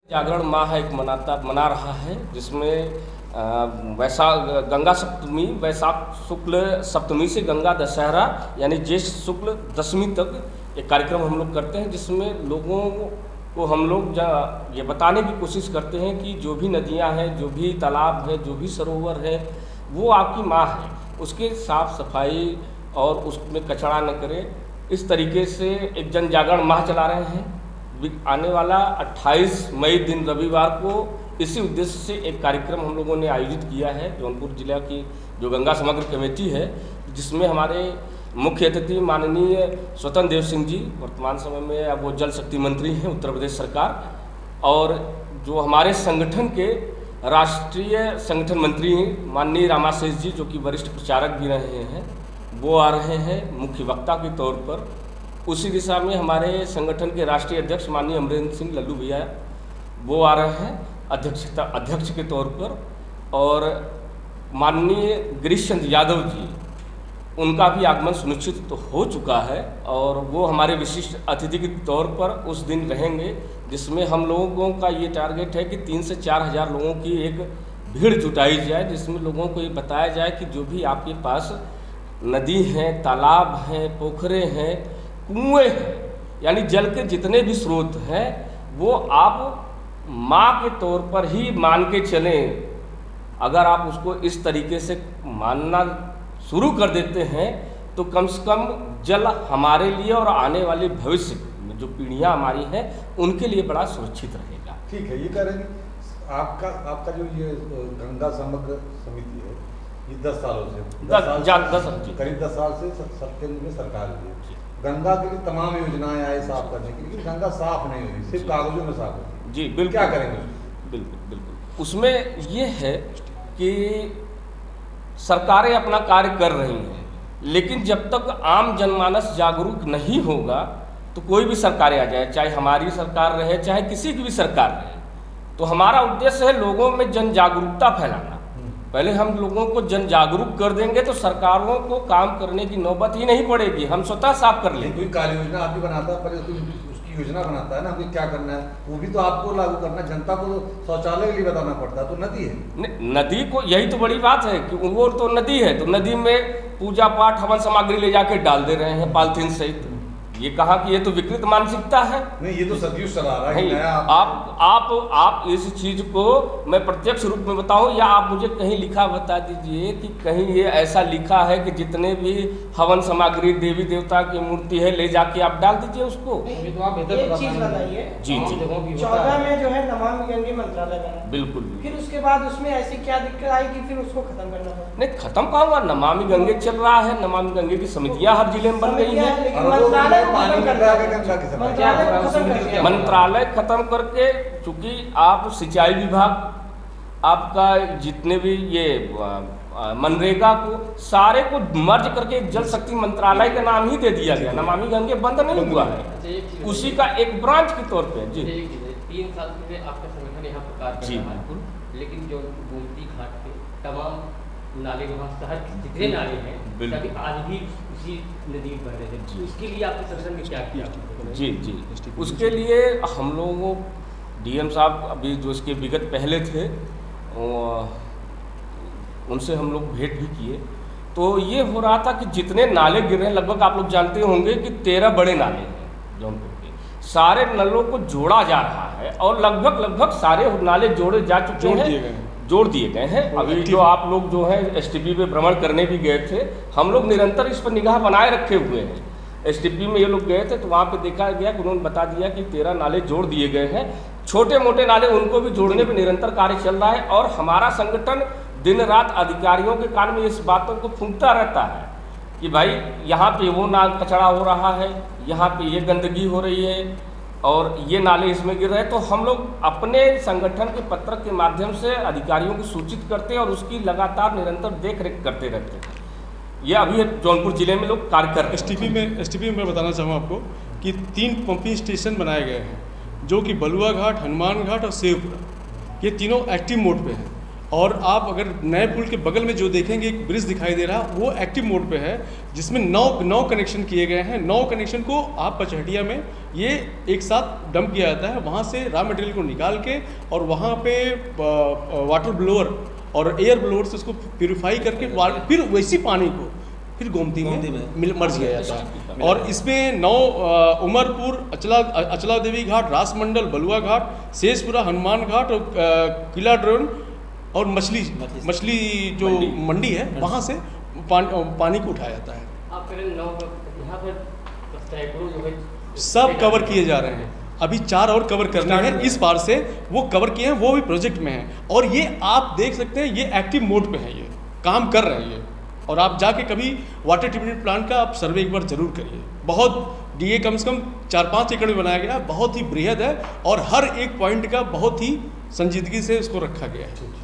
जागरण माह एक मना रहा है, जिसमें गंगा सप्तमी, वैशाख शुक्ल सप्तमी से गंगा दशहरा यानी ज्येष्ठ शुक्ल दशमी तक एक कार्यक्रम हम लोग करते हैं, जिसमें लोगों को हम लोग ये बताने की कोशिश करते हैं कि जो भी नदियां हैं, जो भी तालाब है, जो भी सरोवर है, वो आपकी माँ है, उसके साफ सफाई और उसमें कचरा न करें। इस तरीके से एक जन जागरण माह चला रहे हैं। आने वाला 28 मई दिन रविवार को इसी उद्देश्य से एक कार्यक्रम हम लोगों ने आयोजित किया है। जौनपुर जिला की जो गंगा समग्र कमेटी है, जिसमें हमारे मुख्य अतिथि माननीय स्वतंत्र देव सिंह जी, वर्तमान समय में अब वो जल शक्ति मंत्री हैं उत्तर प्रदेश सरकार, और जो हमारे संगठन के राष्ट्रीय संगठन मंत्री माननीय रामाशेष जी, जो कि वरिष्ठ प्रचारक भी रहे हैं, वो आ रहे हैं मुख्य वक्ता के तौर पर। उसी दिशा में हमारे संगठन के राष्ट्रीय अध्यक्ष माननीय अमरेंद्र सिंह लल्लू भैया वो आ रहे हैं अध्यक्ष के तौर पर, और माननीय गिरीश चंद्र यादव जी, उनका भी आगमन सुनिश्चित तो हो चुका है, और वो हमारे विशिष्ट अतिथि के तौर पर उस दिन रहेंगे, जिसमें हम लोगों का ये टारगेट है कि 3 से 4 हज़ार लोगों की एक भीड़ जुटाई जाए, जिसमें लोगों को ये बताया जाए कि जो भी आपके पास नदी हैं, तालाब हैं, पोखरे हैं, कुएँ हैं, यानी जल के जितने भी स्रोत हैं, वो आप माँ के तौर पर ही मान के चलें। अगर आप उसको इस तरीके से मानना शुरू कर देते हैं तो कम से कम जल हमारे लिए और आने वाले भविष्य में जो पीढ़ियाँ हमारी हैं उनके लिए बड़ा सुरक्षित रहेगा। ठीक है, ये कह रहे हैं आपका जो ये गंगा समग्र समिति है, ये 10 सालों से करीब 10 साल से सबके में सरकार है। गंगा के लिए तमाम योजनाएं आए साफ करने की, लेकिन गंगा साफ नहीं हुई, सिर्फ कागजों में साफ होती। जी बिल्कुल, क्या करेंगे? बिल्कुल उसमें ये है कि सरकारें अपना कार्य कर रही हैं, लेकिन जब तक आम जनमानस जागरूक नहीं होगा तो कोई भी सरकारें आ जाए, चाहे हमारी सरकार रहे, चाहे किसी की भी सरकार रहे, तो हमारा उद्देश्य है लोगों में जन जागरूकता फैलाना। पहले हम लोगों को जन जागरूक कर देंगे तो सरकारों को काम करने की नौबत ही नहीं पड़ेगी, हम स्वतः साफ कर लेंगे। कोई कार्य योजना आदमी बनाता है, पहले उसकी योजना बनाता है ना, हमें क्या करना है, वो भी तो आपको लागू करना, जनता को शौचालय के लिए बताना पड़ता है। तो नदी है, नदी को, यही तो बड़ी बात है कि वो तो नदी है, तो नदी में पूजा पाठ हवन सामग्री ले जाके डाल दे रहे हैं पॉलिथीन सहित। ये कहा कि ये तो विकृत मानसिकता है। नहीं, ये तो सदियों चला रहा है। आप इस चीज को मैं प्रत्यक्ष रूप में बताऊं, या आप मुझे कहीं लिखा बता दीजिए कि कहीं ये ऐसा लिखा है कि जितने भी हवन सामग्री देवी देवता की मूर्ति है ले जाके आप डाल दीजिए उसको। तो आप एक चीज बताइए, जी 14 में जो है नमामि गंगे मंत्रालय बना, बिल्कुल, फिर उसके बाद उसमें ऐसी क्या दिक्कत आई कि फिर उसको खत्म करना पड़ा? नहीं, खत्म कहाँ हुआ, नमामि गंगे चल रहा है, नमामि गंगे की समितियां हर जिले में बन गई है। मंत्रालय खत्म करके, चूंकि आप सिंचाई विभाग, आपका जितने भी ये मनरेगा को सारे को मर्ज करके जल शक्ति मंत्रालय का नाम ही दे दिया गया। नमामि गंगे बंद नहीं हुआ है, उसी का एक ब्रांच के तौर पे। जी 3 साल से आपका संगठन यहाँ पर कार्य कर रहा है, लेकिन जो गोमती घाट के तमाम नाले, वहाँ शहर के जितने नाले हैं, सभी आज भी उसी नदी में बह रहे थे। उसके लिए आपके संगठन ने क्या किया? जी उसके लिए हम लोगों, डीएम साहब अभी जो इसके विगत पहले थे, उनसे हम लोग भेंट भी किए, तो ये हो रहा था कि जितने नाले गिर रहे हैं, लगभग आप लोग जानते होंगे कि 13 बड़े नाले हैं जौनपुर के, सारे नलों को जोड़ा जा रहा है, और लगभग सारे नाले जोड़े जा चुके हैं, जोड़ दिए गए हैं। अभी जो आप लोग जो है एसटीपी पे भ्रमण करने भी गए थे, हम लोग निरंतर इस पर निगाह बनाए रखे हुए हैं। एसटीपी में ये लोग गए थे तो वहाँ पे देखा गया कि उन्होंने बता दिया कि 13 नाले जोड़ दिए गए हैं, छोटे मोटे नाले उनको भी जोड़ने पे निरंतर कार्य चल रहा है, और हमारा संगठन दिन रात अधिकारियों के कान में इस बातों को फूंकता रहता है कि भाई यहाँ पे वो ना कचरा हो रहा है, यहाँ पे ये गंदगी हो रही है, और ये नाले इसमें गिर रहे हैं। तो हम लोग अपने संगठन के पत्रक के माध्यम से अधिकारियों को सूचित करते हैं और उसकी लगातार निरंतर देख रेख करते रहते हैं। ये अभी जौनपुर जिले में लोग कार्य कर रहे हैं। एसटीपी में मैं बताना चाहूँ आपको कि 3 पंपिंग स्टेशन बनाए गए हैं, जो कि बलुआ घाट, हनुमान घाट और सेवपुरा, ये तीनों एक्टिव मोड पे हैं। और आप अगर नए पुल के बगल में जो देखेंगे एक ब्रिज दिखाई दे रहा है वो एक्टिव मोड पे है, जिसमें 9 कनेक्शन किए गए हैं। 9 कनेक्शन को आप पचहटिया में ये एक साथ डंप किया जाता है, वहाँ से रॉ मटेरियल को निकाल के और वहाँ पे वाटर ब्लोअर और एयर ब्लोअर से उसको प्यूरिफाई करके फिर वैसी पानी को फिर गोमती में मर्ज किया जाता है। और इसमें 9 उमरपुर, अचला देवी घाट, रासमंडल, बलुआ घाट, शेषपुरा, हनुमान घाट और किला ड्रोन और मछली जो मंडी है वहाँ से पानी को उठाया जाता है। आप करें 9 यहाँ पर सैकड़ों जो है सब कवर किए जा रहे हैं, अभी 4 और कवर करने हैं इस बार से, वो कवर किए हैं, वो भी प्रोजेक्ट में हैं। और ये आप देख सकते हैं ये एक्टिव मोड पे है, ये काम कर रहे हैं ये। और आप जाके कभी वाटर ट्रीटमेंट प्लांट का आप सर्वे एक बार जरूर करिए। बहुत ये कम से कम 4-5 एकड़ में बनाया गया है, बहुत ही बृहद है और हर एक पॉइंट का बहुत ही संजीदगी से उसको रखा गया है।